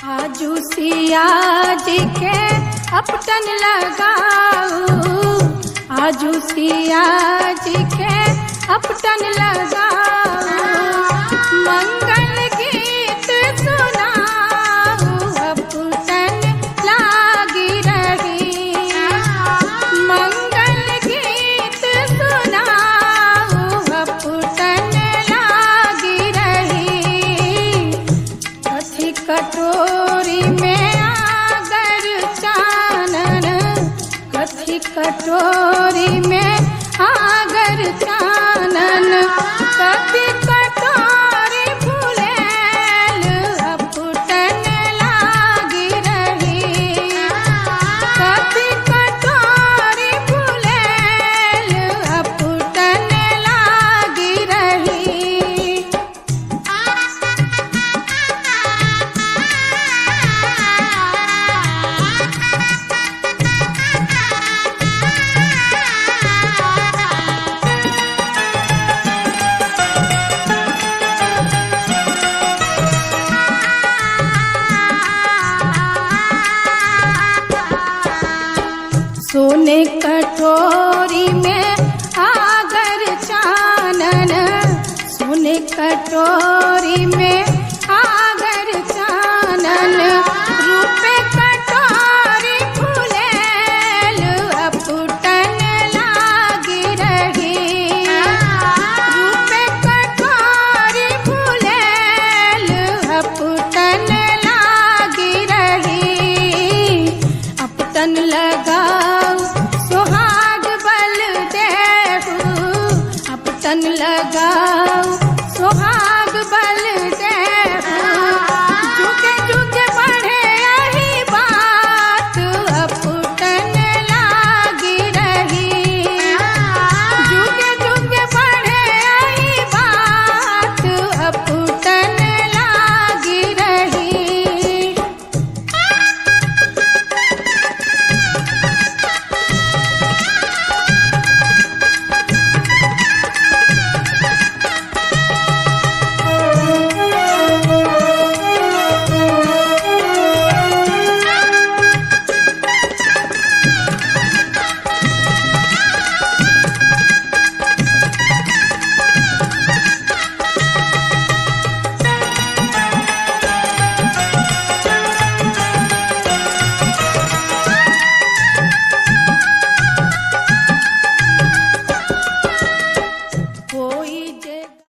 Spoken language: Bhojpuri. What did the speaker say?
आजू सिया जी के अपटन लगाऊ, आजू सिया जी के अपटन लगाऊ, मंगल गीत सुनाऊ अपटन लागी रही, मंगल गीत सुनाऊ अपटन लागी रही। कथी कटोरी में आगर चानन, कथी कटोरी में आगर चानन, कथी कटोरी फुलेल अपटन लागी रही, कथी कटोरी फुलेल अपटन लागी रही। सोने कटोरी में आगर चानन, सोने कटोरी